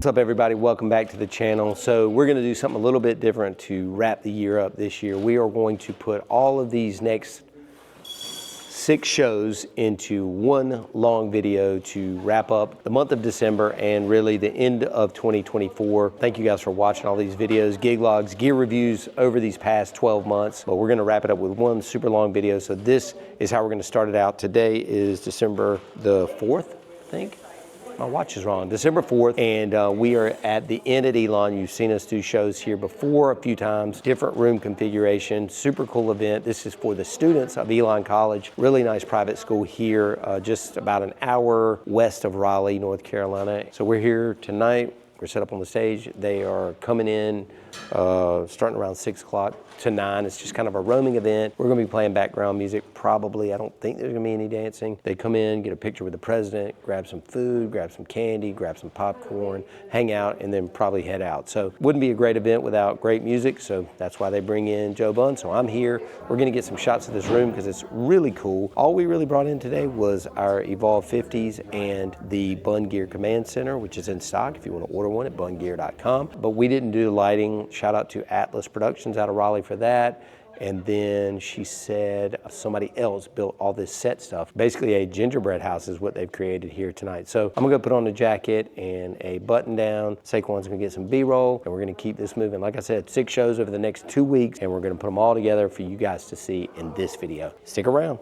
What's up, everybody? Welcome back to the channel. So we're going to do something a little bit different to wrap the year up this year. We are going to put all of these next 6 shows into one long video to wrap up the month of December and really the end of 2024. Thank you guys for watching all these videos, gig logs, gear reviews over these past 12 months. But we're going to wrap it up with one super long video. So this is how we're going to start it out. Today is December the 4th, I think. My watch is wrong, December 4th, and we are at the Inn at Elon. You've seen us do shows here before a few times, different room configuration, super cool event. This is for the students of Elon College, really nice private school here, just about an hour west of Raleigh, North Carolina. So we're here tonight. We're set up on the stage. They are coming in starting around 6 o'clock to 9. It's just kind of a roaming event. We're going to be playing background music probably. I don't think there's going to be any dancing. They come in, get a picture with the president, grab some food, grab some candy, grab some popcorn, hang out, and then probably head out. So wouldn't be a great event without great music, so that's why they bring in Joe Bunn. So I'm here. We're going to get some shots of this room because it's really cool. All we really brought in today was our Evolve 50s and the Bunn Gear Command Center, which is in stock if you want to order one at bunngear.com. But we didn't do the lighting. Shout out to Atlas Productions out of Raleigh for that. And then she said somebody else built all this set stuff. Basically a gingerbread house is what they've created here tonight. So I'm gonna go put on a jacket and a button down. Saquon's gonna get some B-roll and we're gonna keep this moving. Like I said, 6 shows over the next 2 weeks and we're gonna put them all together for you guys to see in this video. Stick around.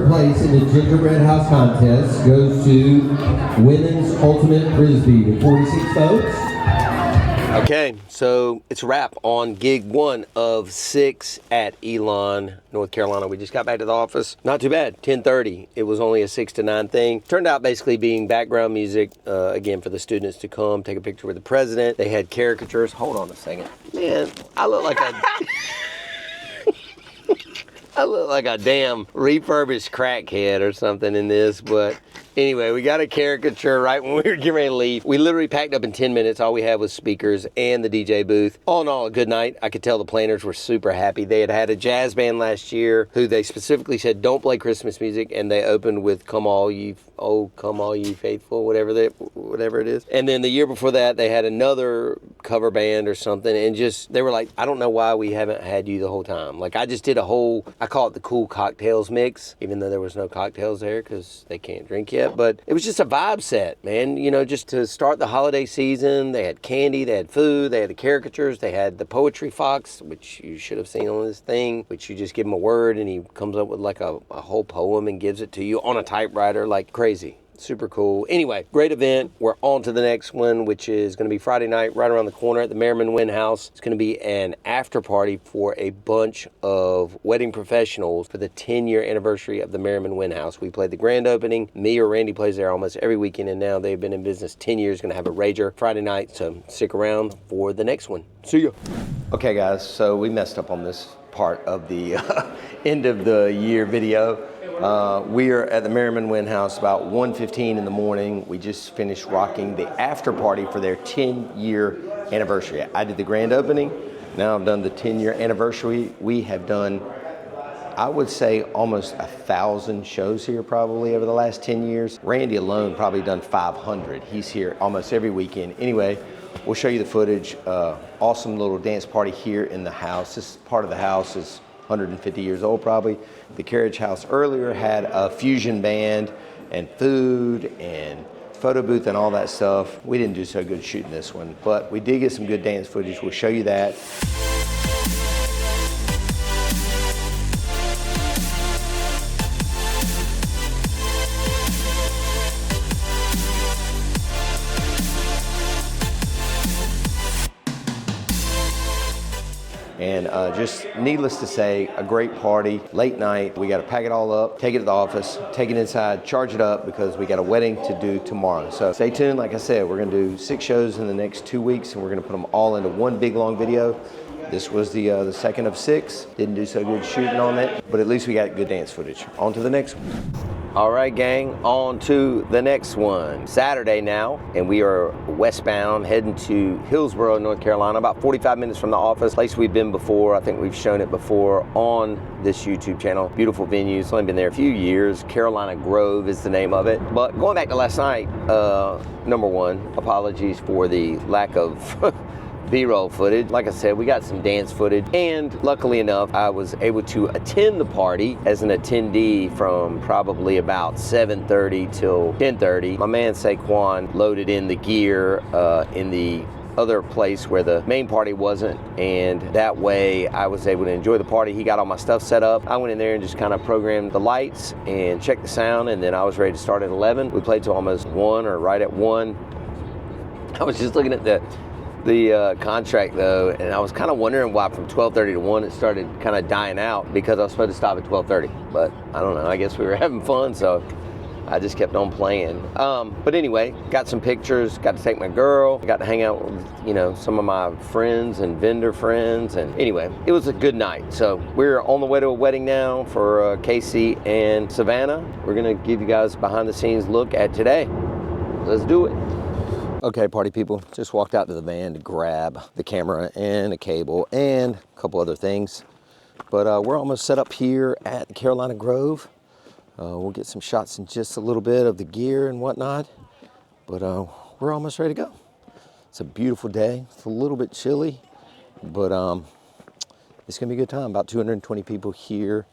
Place in the gingerbread house contest goes to Women's Ultimate Frisbee with 46 votes. Okay, so it's a wrap on gig 1 of 6 at Elon, North Carolina. We just got back to the office. Not too bad, 10:30. It was only a 6 to 9 thing. Turned out basically being background music, again, for the students to come, take a picture with the president. They had caricatures. Hold on a second. Man, I look like a... I look like a damn refurbished crackhead or something in this, but anyway, we got a caricature right when we were getting ready to leave. We literally packed up in 10 minutes. All we had was speakers and the DJ booth. All in all, a good night. I could tell the planners were super happy. They had a jazz band last year who they specifically said don't play Christmas music, and they opened with Come All Ye Faithful, whatever it is. And then the year before that, they had another cover band or something, and just, they were like, I don't know why we haven't had you the whole time. Like, I just did a whole, I call it the cool cocktails mix, even though there was no cocktails there because they can't drink yet. But it was just a vibe set, man. You know, just to start the holiday season. They had candy, they had food, they had the caricatures, they had the poetry fox, which you should have seen on this thing, which you just give him a word and he comes up with like a whole poem and gives it to you on a typewriter, like crazy. Super cool. Anyway, great event. We're on to the next one, which is going to be Friday night, right around the corner at the Marman Wind House. It's going to be an after party for a bunch of wedding professionals for the 10-year anniversary of the Marman Wind House. We played the grand opening. Me or Randy plays there almost every weekend, and now they've been in business 10 years. Going to have a rager Friday night, so stick around for the next one. See ya. Okay, guys, so we messed up on this part of the end of the year video. We are at the Marman Wind House about 1:15 in the morning. We just finished rocking the after party for their 10-year anniversary. I did the grand opening. Now I've done the 10-year anniversary. We have done, I would say, almost 1,000 shows here probably over the last 10 years. Randy alone probably done 500. He's here almost every weekend. Anyway, we'll show you the footage. Awesome little dance party here in the house. This part of the house is 150 years old probably. The carriage house earlier had a fusion band and food and photo booth and all that stuff. We didn't do so good shooting this one, but we did get some good dance footage. We'll show you that. And just needless to say, a great party, late night. We got to pack it all up, take it to the office, take it inside, charge it up because we got a wedding to do tomorrow. So stay tuned. Like I said, we're going to do 6 shows in the next 2 weeks, and we're going to put them all into one big long video. This was the second of 6. Didn't do so good shooting on it, but at least we got good dance footage. On to the next one. All right, gang, on to the next one. Saturday now, and we are westbound, heading to Hillsborough, North Carolina, about 45 minutes from the office. Place we've been before. I think we've shown it before on this YouTube channel. Beautiful venue. It's only been there a few years. Carolina Grove is the name of it. But going back to last night, number one, apologies for the lack of B-roll footage. Like I said, we got some dance footage, and luckily enough, I was able to attend the party as an attendee from probably about 7:30 till 10:30. My man Saquon loaded in the gear in the other place where the main party wasn't, and that way I was able to enjoy the party. He got all my stuff set up. I went in there and just kind of programmed the lights and checked the sound, and then I was ready to start at 11. We played till almost 1 or right at 1. I was just looking at the contract though, and I was kind of wondering why from 12:30 to 1 it started kind of dying out, because I was supposed to stop at 12:30, but I don't know, I guess we were having fun, so I just kept on playing. But anyway, got some pictures, got to take my girl, got to hang out with, you know, some of my friends and vendor friends, and anyway, it was a good night. So we're on the way to a wedding now for Casey and Savannah. We're gonna give you guys a behind the scenes look at today. Let's do it. Okay, party people, just walked out to the van to grab the camera and a cable and a couple other things. But we're almost set up here at Carolina Grove. We'll get some shots in just a little bit of the gear and whatnot. But we're almost ready to go. It's a beautiful day. It's a little bit chilly, but it's gonna be a good time. About 220 people here,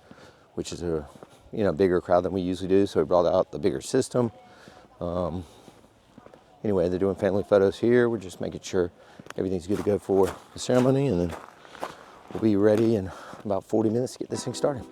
which is a bigger crowd than we usually do. So we brought out the bigger system. Anyway, they're doing family photos here. We're just making sure everything's good to go for the ceremony, and then we'll be ready in about 40 minutes to get this thing started.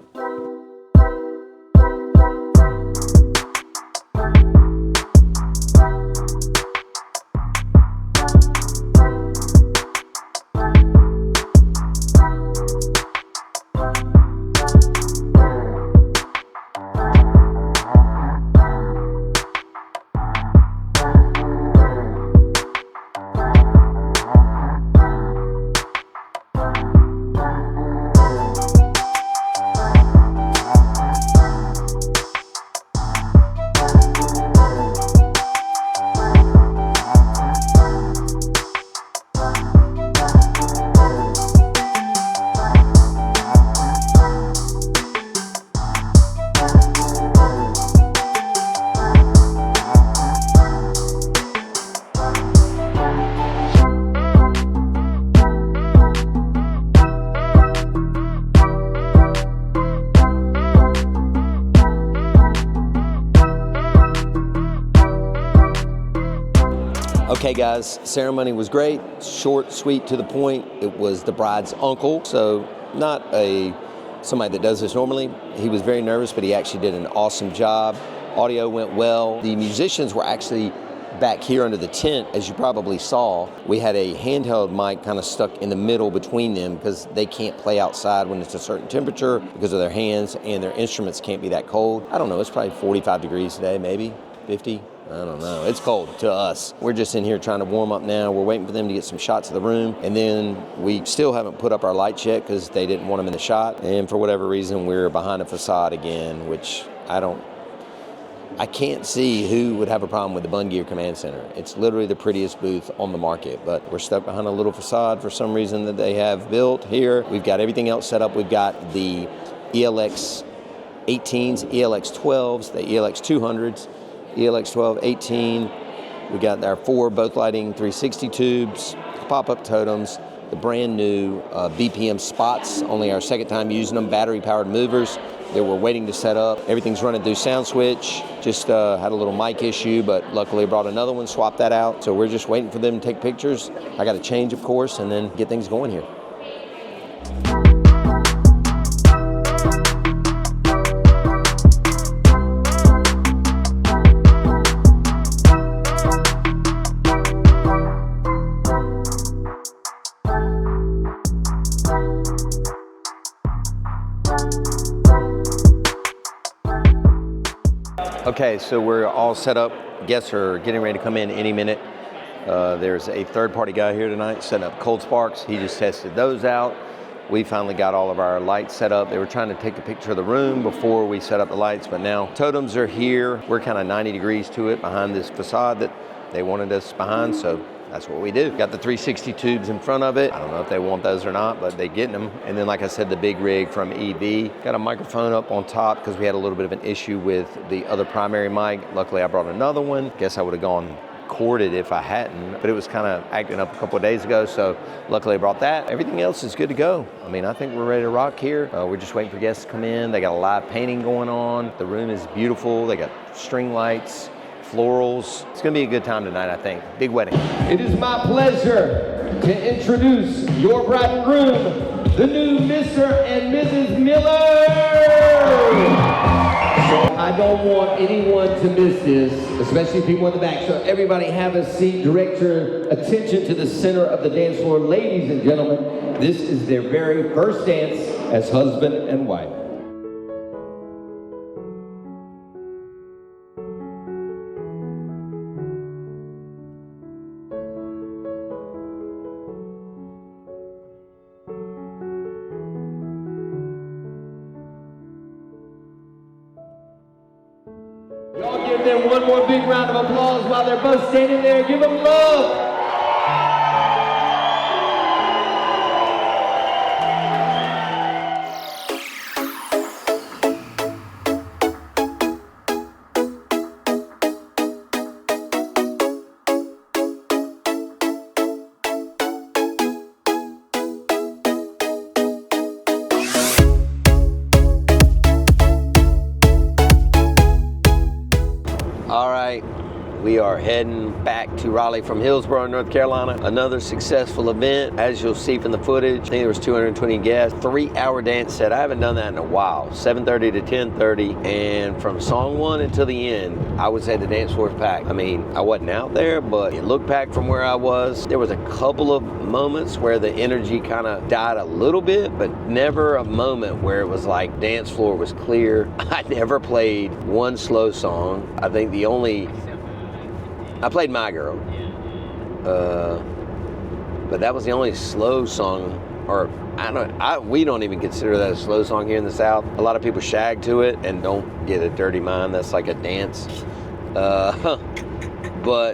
Okay guys, ceremony was great, short, sweet, to the point. It was the bride's uncle, so not somebody that does this normally. He was very nervous, but he actually did an awesome job. Audio went well. The musicians were actually back here under the tent, as you probably saw. We had a handheld mic kind of stuck in the middle between them because they can't play outside when it's a certain temperature because of their hands, and their instruments can't be that cold. I don't know, it's probably 45 degrees today, maybe 50. I don't know, it's cold to us. We're just in here trying to warm up now. We're waiting for them to get some shots of the room, and then we still haven't put up our lights yet because they didn't want them in the shot, and for whatever reason we're behind a facade again, which I can't see who would have a problem with the Bunn Gear Command Center. It's literally the prettiest booth on the market, but we're stuck behind a little facade for some reason that they have built here. We've got everything else set up. We've got the ELX 18s, ELX 12s, the ELX 200s, ELX 12, 18. We got our 4 both lighting 360 tubes, pop-up totems, the brand new BPM spots, only our second time using them, battery-powered movers that we're waiting to set up. Everything's running through Sound Switch. Just had a little mic issue, but luckily I brought another one, swapped that out. So we're just waiting for them to take pictures. I got to change, of course, and then get things going here. Okay, so we're all set up. Guests are getting ready to come in any minute. There's a third-party guy here tonight setting up cold sparks. He just tested those out. We finally got all of our lights set up. They were trying to take a picture of the room before we set up the lights, but now totems are here. We're kind of 90 degrees to it behind this facade that they wanted us behind, so that's what we do. Got the 360 tubes in front of it. I don't know if they want those or not, but they're getting them. And then, like I said, the big rig from EV. Got a microphone up on top because we had a little bit of an issue with the other primary mic. Luckily, I brought another one. Guess I would have gone corded if I hadn't, but it was kind of acting up a couple of days ago, so luckily I brought that. Everything else is good to go. I mean, I think we're ready to rock here. We're just waiting for guests to come in. They got a live painting going on. The room is beautiful. They got string lights, florals. It's gonna be a good time tonight, I think. Big wedding. It is my pleasure to introduce your bride and groom, the new Mr. and Mrs. Miller. I don't want anyone to miss this, especially people in the back. So everybody have a seat, direct your attention to the center of the dance floor. Ladies and gentlemen, this is their very first dance as husband and wife. Y'all give them one more big round of applause while they're both standing there. Give them love. All right, we are heading back to Raleigh from Hillsborough, North Carolina. Another successful event. As you'll see from the footage, I think there was 220 guests, 3-hour dance set. I haven't done that in a while, 7:30 to 10:30. And from song one until the end, I would say the dance floor is packed. I mean, I wasn't out there, but it looked packed from where I was. There was a couple of moments where the energy kind of died a little bit, but never a moment where it was like dance floor was clear. I never played one slow song. I think I played My Girl, but that was the only slow song, or we don't even consider that a slow song here in the South. A lot of people shag to it and don't get a dirty mind. That's like a dance. But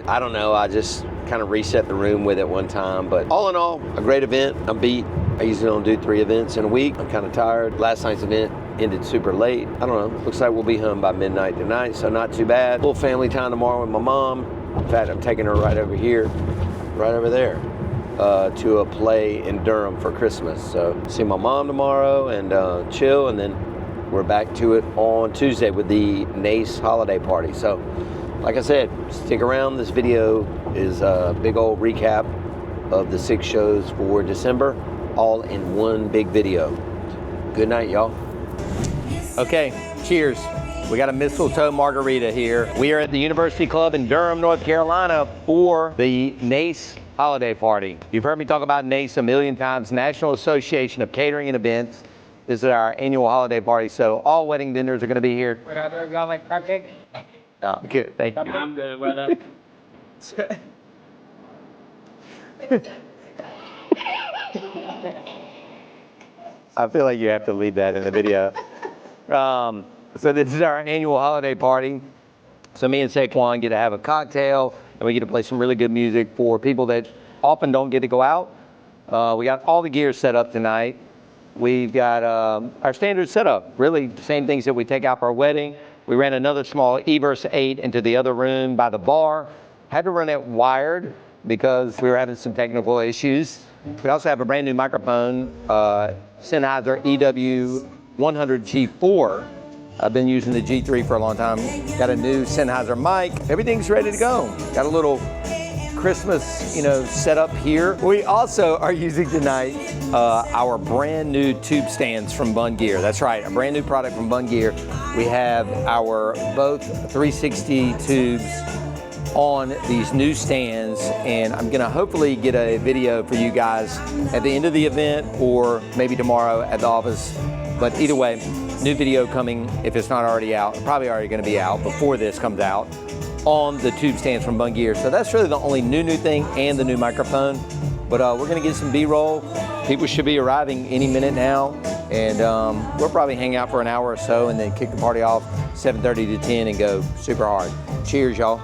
I don't know, I just kind of reset the room with it one time. But all in all, a great event. I'm beat. I usually don't do 3 events in a week. I'm kind of tired. Last night's event ended super late. I don't know, looks like we'll be home by midnight tonight, so not too bad. A little family time tomorrow with my mom. In fact, I'm taking her right over here, right over there, to a play in Durham for Christmas. So see my mom tomorrow and chill, and then we're back to it on Tuesday with the NACE holiday party. So like I said, stick around. This video is a big old recap of the 6 shows for December, all in one big video. Good night, y'all. Okay, cheers. We got a mistletoe margarita here. We are at the University Club in Durham, North Carolina for the NACE holiday party. You've heard me talk about NACE a million times, National Association of Catering and Events. This is our annual holiday party, so all wedding dinners are gonna be here. Y'all like crab cake? Oh, good, thank you. I'm good, well done. I feel like you have to leave that in the video. So this is our annual holiday party. So me and Saquon get to have a cocktail, and we get to play some really good music for people that often don't get to go out. We got all the gear set up tonight. We've got our standard setup, really the same things that we take out for our wedding. We ran another small eVerse 8 into the other room by the bar. Had to run it wired because we were having some technical issues. We also have a brand new microphone, Sennheiser EW100G4. I've been using the G3 for a long time. Got a new Sennheiser mic. Everything's ready to go. Got a little Christmas, setup here. We also are using tonight our brand new tube stands from Bunn Gear. That's right, a brand new product from Bunn Gear. We have our both 360 tubes on these new stands, and I'm gonna hopefully get a video for you guys at the end of the event or maybe tomorrow at the office. But either way, new video coming, if it's not already out, probably already gonna be out before this comes out, on the tube stands from Bunn Gear. So that's really the only new thing, and the new microphone. But we're gonna get some B-roll. People should be arriving any minute now. And we'll probably hang out for an hour or so and then kick the party off 7:30 to 10 and go super hard. Cheers, y'all.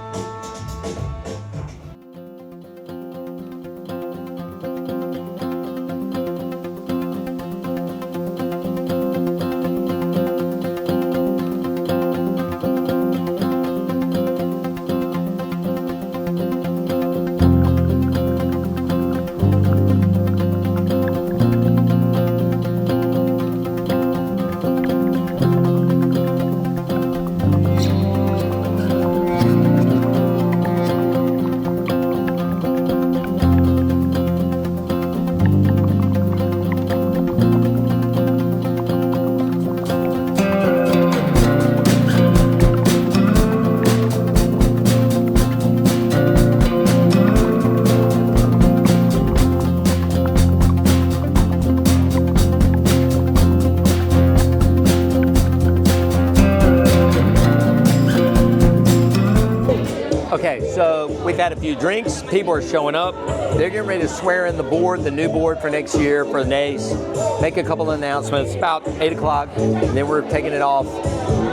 Okay, so we've had a few drinks. People are showing up. They're getting ready to swear in the board, the new board for next year for the NACE. Make a couple of announcements about 8 o'clock, and then we're taking it off.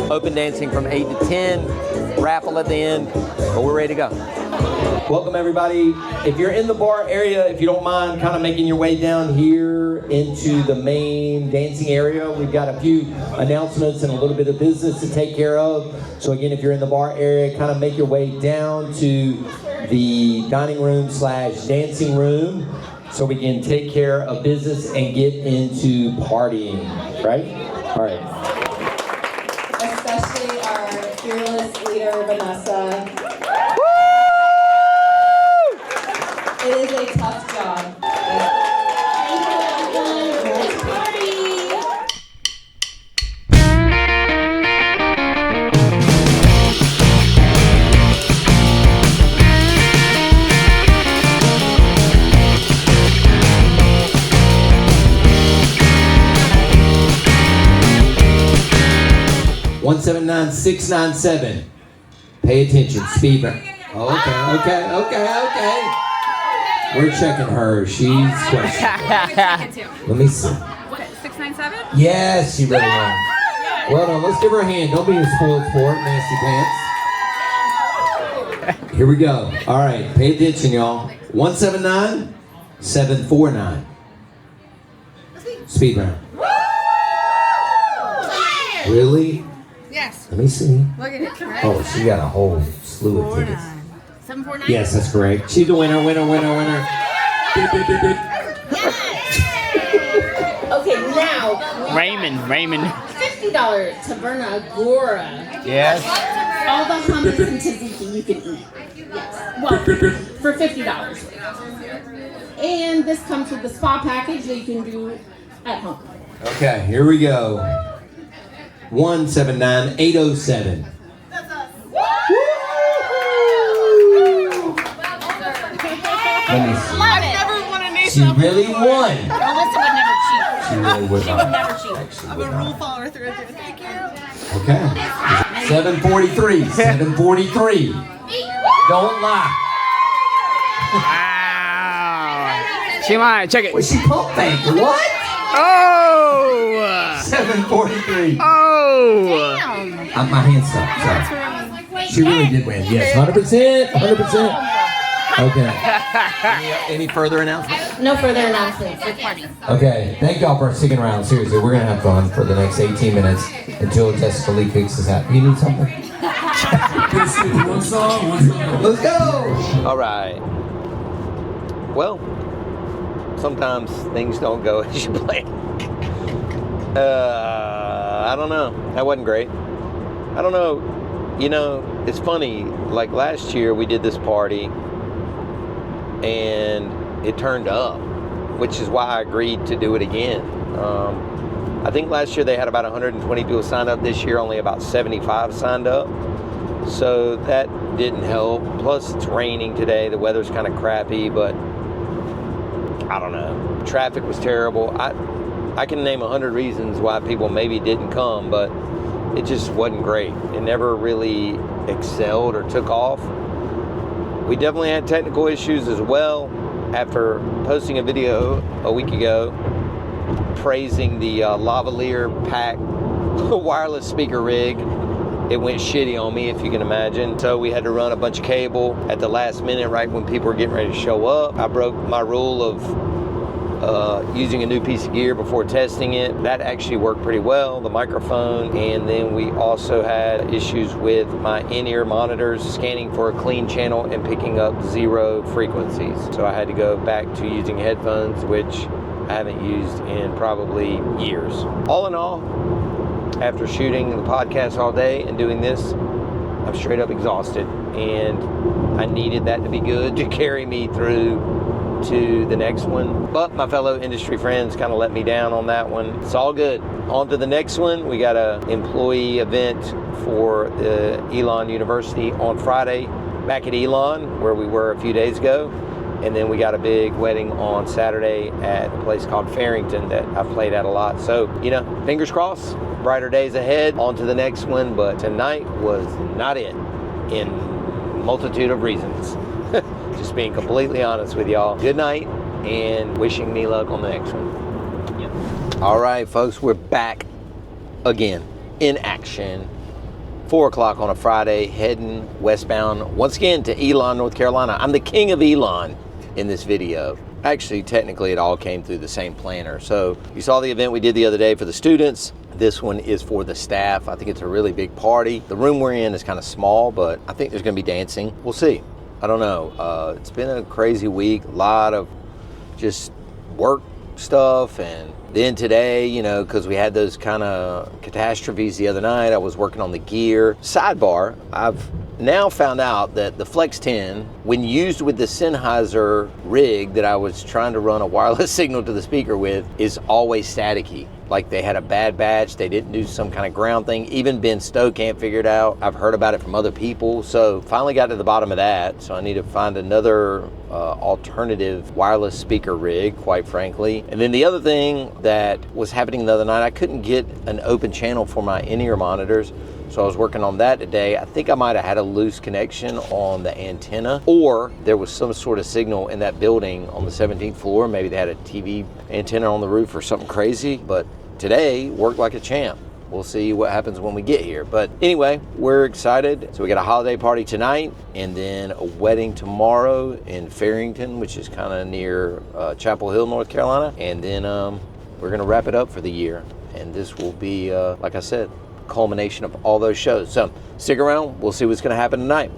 Open dancing from 8 to 10, raffle at the end, but we're ready to go. Welcome everybody. If you're in the bar area, if you don't mind kind of making your way down here into the main dancing area, we've got a few announcements and a little bit of business to take care of. So again, if you're in the bar area, kind of make your way down to the dining room / dancing room so we can take care of business and get into partying, right? All right. Especially our fearless leader, Vanessa. It is a tough job. Let's party! One 79697. Pay attention, speed run. Okay. We're checking her. She's questionable. Let me see. What, 697? Yes, she really won. Well done. Let's give her a hand. Don't be a spoiled sport, nasty pants. Here we go. All right, pay attention, y'all. 179749. Speed round. Really? Yes. Let me see. Look at it. Right? Oh, she got a whole slew of tickets. 749? Yes, that's correct. She's the winner. Okay, now Raymond. $50 Taverna Agora. Yes. All the hummus and tzatziki you can eat. Yes. Well, for $50. And this comes with the spa package that you can do at home. Okay, here we go. 179807. Let me see. I've never won a NACE. She really won. Melissa would never cheat. She really would She would not. never cheat. Actually I'm would a not. rule follower through and through. Thank you. Okay. 743. 743. Don't lie. Wow. She lied. Check it. Was she pump fake? What? Oh. 743. Oh. My hand's up. Sorry. She really did win. Yes, 100%. 100%. Okay. Any further announcements? No further announcements. Okay. Thank y'all for sticking around. Seriously, we're gonna have fun for the next 18 minutes until Jessica Lee fixes that. You need something? Let's go. All right. Well, sometimes things don't go as you plan. I don't know. That wasn't great. I don't know. You know, it's funny. Like last year, we did this party. And it turned up, which is why I agreed to do it again. I think last year they had about 120 people sign up. This year only about 75 signed up. So that didn't help. Plus it's raining today. The weather's kind of crappy, but I don't know. Traffic was terrible. I can name 100 reasons why people maybe didn't come, but it just wasn't great. It never really excelled or took off. We definitely had technical issues as well. After posting a video a week ago praising the lavalier pack wireless speaker rig, it went shitty on me, if you can imagine. So we had to run a bunch of cable at the last minute, right when people were getting ready to show up. I broke my rule of using a new piece of gear before testing it. That actually worked pretty well, the microphone. And then we also had issues with my in-ear monitors scanning for a clean channel and picking up 0 frequencies. So I had to go back to using headphones, which I haven't used in probably years. All in all, after shooting the podcast all day and doing this, I'm straight up exhausted, and I needed that to be good to carry me through to the next one. But my fellow industry friends kind of let me down on that one. It's all good. On to the next one. We got an employee event for the Elon University on Friday back at Elon, where we were a few days ago. And then we got a big wedding on Saturday at a place called Fairington that I've played at a lot. So, you know, fingers crossed, brighter days ahead. On to the next one. But tonight was not it, in multitude of reasons. Just being completely honest with y'all. Good night, and wishing me luck on the next one. Yep. All right, folks, we're back again in action. 4 o'clock on a Friday, heading westbound once again to Elon, North Carolina. I'm the king of Elon in this video. Actually, technically, it all came through the same planner. So you saw the event we did the other day for the students. This one is for the staff. I think it's a really big party. The room we're in is kind of small, but I think there's gonna be dancing. We'll see. I don't know. It's been a crazy week. A lot of just work stuff, and then today, you know, because we had those kind of catastrophes the other night, I was working on the gear. Sidebar, I've now found out that the Flex 10, when used with the Sennheiser rig that I was trying to run a wireless signal to the speaker with, is always staticky. Like they had a bad batch, they didn't do some kind of ground thing. Even Ben Stowe can't figure it out. I've heard about it from other people. So finally got to the bottom of that. So I need to find another alternative wireless speaker rig, quite frankly. And then the other thing that was happening the other night, I couldn't get an open channel for my in-ear monitors. So I was working on that today. I think I might have had a loose connection on the antenna, or there was some sort of signal in that building on the 17th floor. Maybe they had a TV antenna on the roof or something crazy, but today worked like a champ. We'll see what happens when we get here. But anyway, we're excited. So we got a holiday party tonight, and then a wedding tomorrow in Fairington, which is kind of near Chapel Hill, North Carolina. And then we're gonna wrap it up for the year. And this will be, like I said, culmination of all those shows. So stick around, we'll see what's gonna happen tonight.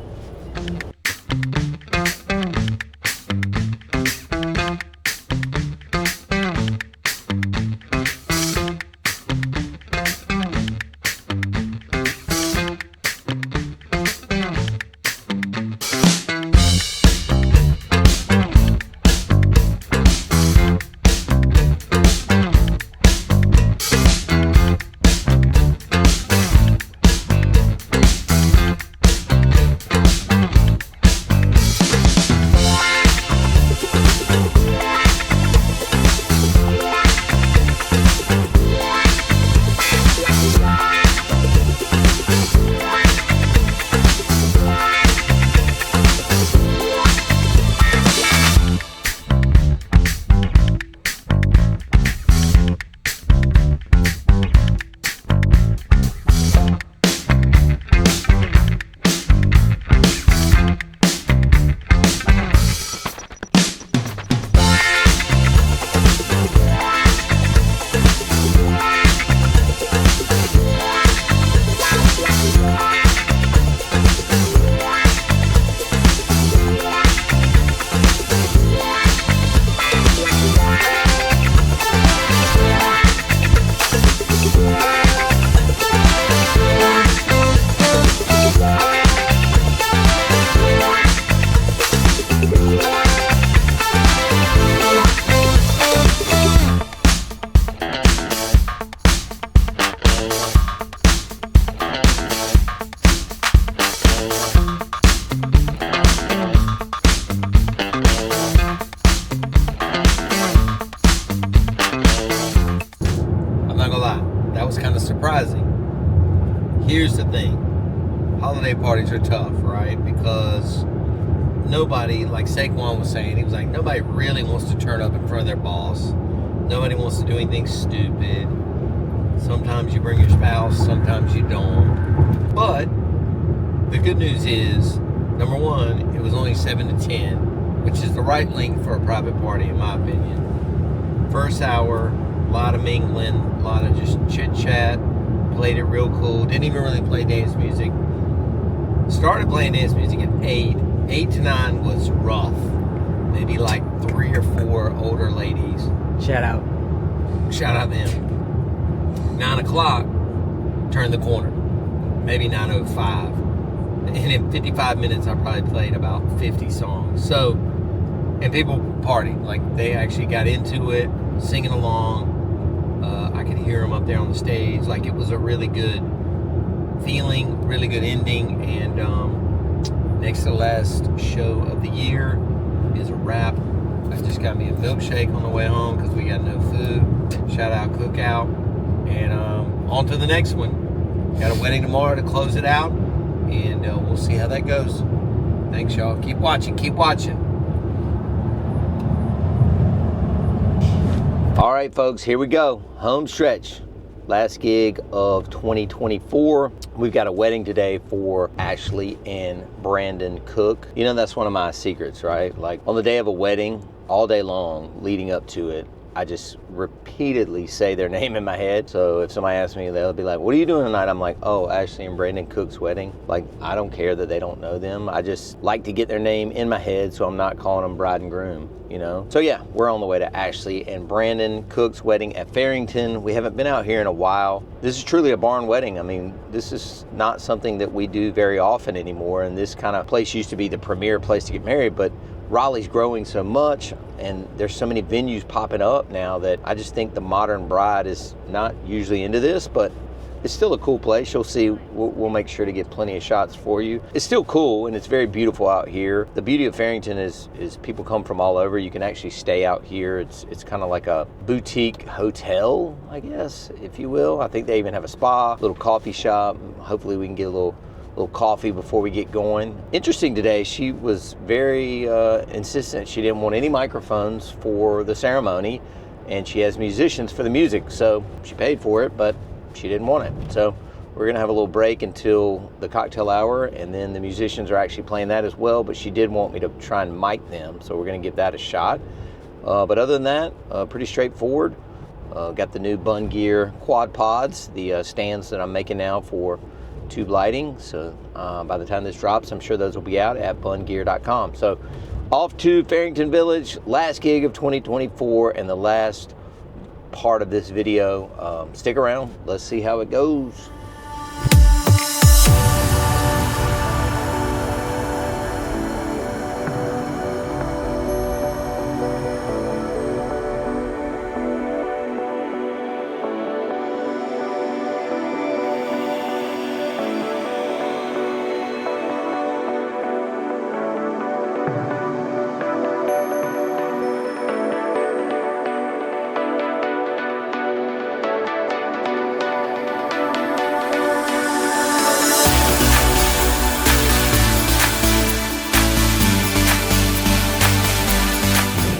that was kind of surprising. Here's the thing. Holiday parties are tough, right? Because nobody, like Saquon was saying, he was like, nobody really wants to turn up in front of their boss. Nobody wants to do anything stupid. Sometimes you bring your spouse, sometimes you don't. But the good news is, number one, it was only 7 to 10, which is the right length for a private party, in my opinion. First hour, a lot of mingling, a lot of just chit-chat. Played it real cool. Didn't even really play dance music. Started playing dance music at 8. 8 to 9 was rough. Maybe like 3 or 4 older ladies. Shout out. Shout out them. 9 o'clock, turned the corner. Maybe 9:05. And in 55 minutes, I probably played about 50 songs. So, and people partied. Like, they actually got into it, singing along. I could hear them up there on the stage. Like, it was a really good feeling, really good ending. And next to the last show of the year is a wrap. I just got me a milkshake on the way home because we got no food. Shout out Cookout. And on to the next one. Got a wedding tomorrow to close it out. And we'll see how that goes. Thanks, y'all. Keep watching. Keep watching. All right, folks, here we go. Home stretch. Last gig of 2024. We've got a wedding today for Ashley and Brandon Cook. You know, that's one of my secrets, right? Like, on the day of a wedding, all day long leading up to it, I just repeatedly say their name in my head. So if somebody asks me, they'll be like, what are you doing tonight? I'm like, oh, Ashley and Brandon Cook's wedding. Like, I don't care that they don't know them. I just like to get their name in my head so I'm not calling them bride and groom, you know? So yeah, we're on the way to Ashley and Brandon Cook's wedding at Fairington. We haven't been out here in a while. This is truly a barn wedding. I mean, this is not something that we do very often anymore. And this kind of place used to be the premier place to get married, but Raleigh's growing so much and there's so many venues popping up now that I just think the modern bride is not usually into this, but it's still a cool place. You'll see, we'll make sure to get plenty of shots for you. It's still cool and it's very beautiful out here. The beauty of Fairington is people come from all over. You can actually stay out here. It's kind of like a boutique hotel, I guess, if you will. I think they even have a spa, little coffee shop. Hopefully we can get a little coffee before we get going. Interesting today, she was very insistent. She didn't want any microphones for the ceremony, and she has musicians for the music, so she paid for it, but she didn't want it. So we're gonna have a little break until the cocktail hour, and then the musicians are actually playing that as well, but she did want me to try and mic them, so we're gonna give that a shot. But other than that, pretty straightforward. Got the new Bunn Gear quad pods, the stands that I'm making now for tube lighting. So by the time this drops, I'm sure those will be out at bungear.com. So off to Fairington Village, last gig of 2024 and the last part of this video. Stick around, let's see how it goes.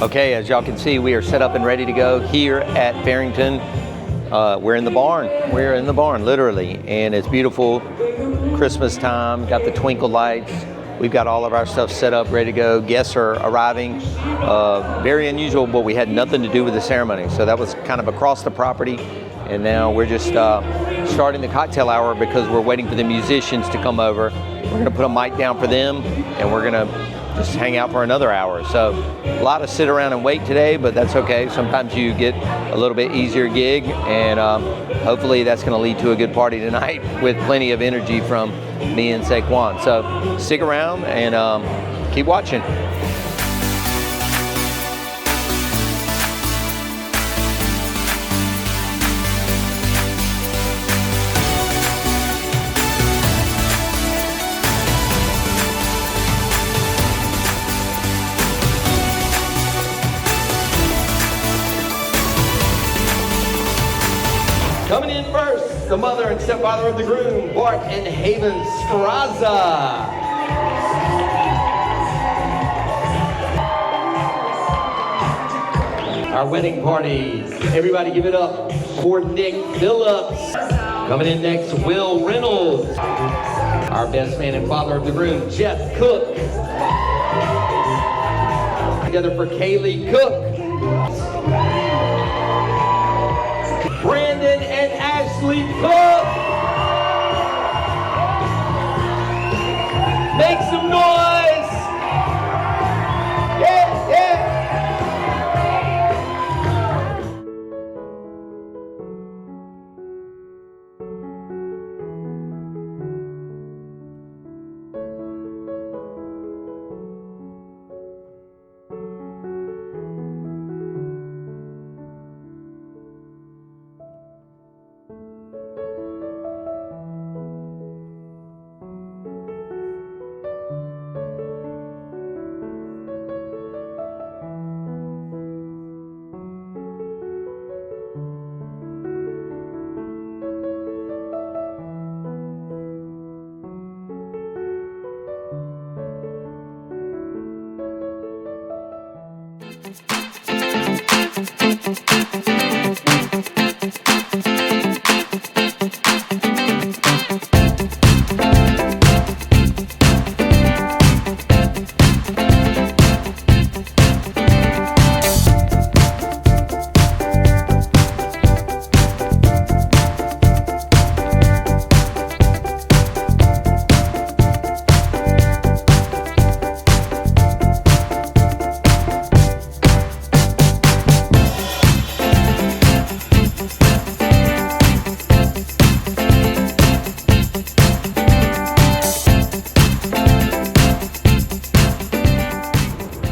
Okay, as y'all can see, we are set up and ready to go here at Fairington. We're in the barn. We're in the barn, literally, and it's beautiful. Christmas time, got the twinkle lights. We've got all of our stuff set up, ready to go. Guests are arriving. Very unusual, but we had nothing to do with the ceremony. So that was kind of across the property. And now we're just starting the cocktail hour because we're waiting for the musicians to come over. We're gonna put a mic down for them, and we're gonna just hang out for another hour. So a lot of sit around and wait today, but that's okay. Sometimes you get a little bit easier gig, and hopefully that's going to lead to a good party tonight with plenty of energy from me and Saquon. So stick around and keep watching. Coming in first, the mother and stepfather of the groom, Bart and Haven Straza. Our wedding party. Everybody give it up for Nick Phillips. Coming in next, Will Reynolds. Our best man and father of the groom, Jeff Cook. Together for Kaylee Cook. Brandon and Ashley Cook. Make some noise. Yeah, yeah.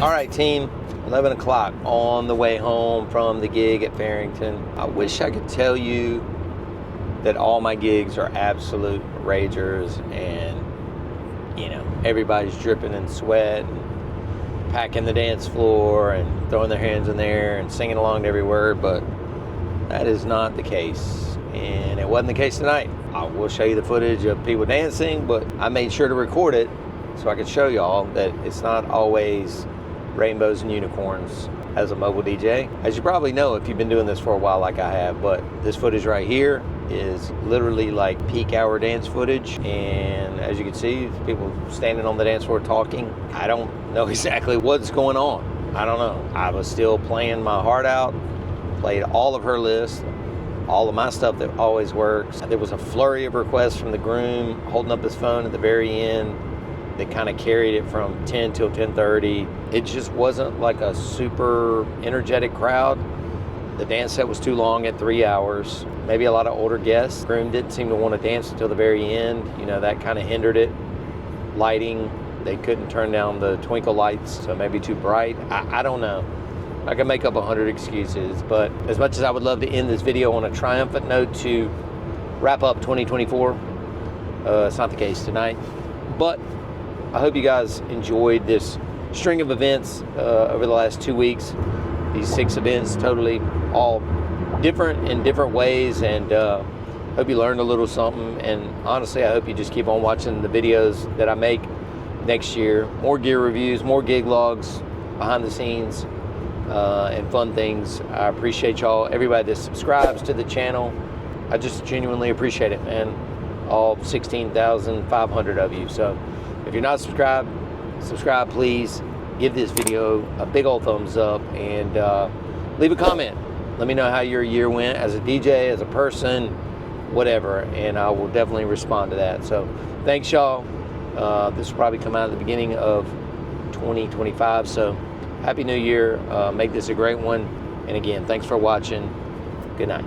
All right, team, 11 o'clock on the way home from the gig at Fairington. I wish I could tell you that all my gigs are absolute ragers and, you know, everybody's dripping in sweat and packing the dance floor and throwing their hands in there and singing along to every word, but that is not the case. And it wasn't the case tonight. I will show you the footage of people dancing, but I made sure to record it so I could show y'all that it's not always rainbows and unicorns as a mobile DJ. As you probably know if you've been doing this for a while like I have, but this footage right here is literally like peak hour dance footage, and as you can see, people standing on the dance floor talking. I don't know exactly what's going on. I don't know. I was still playing my heart out, played all of her list, all of my stuff that always works. There was a flurry of requests from the groom holding up his phone at the very end. They kind of carried it from 10 till 10:30. It just wasn't like a super energetic crowd. The dance set was too long at 3 hours. Maybe a lot of older guests. The groom didn't seem to want to dance until the very end. You know, that kind of hindered it. Lighting, they couldn't turn down the twinkle lights, so maybe too bright. I don't know. I can make up 100 excuses, but as much as I would love to end this video on a triumphant note to wrap up 2024, it's not the case tonight. But I hope you guys enjoyed this string of events over the last 2 weeks. These 6 events, totally all different in different ways, and hope you learned a little something. And honestly, I hope you just keep on watching the videos that I make next year. More gear reviews, more gig logs, behind the scenes, and fun things. I appreciate y'all, everybody that subscribes to the channel. I just genuinely appreciate it, man. All 16,500 of you. So if you're not subscribed, subscribe please. Give this video a big old thumbs up and leave a comment. Let me know how your year went as a DJ, as a person, whatever, and I will definitely respond to that. So thanks y'all. This will probably come out at the beginning of 2025, so Happy New Year. Make this a great one. And again, thanks for watching. Good night.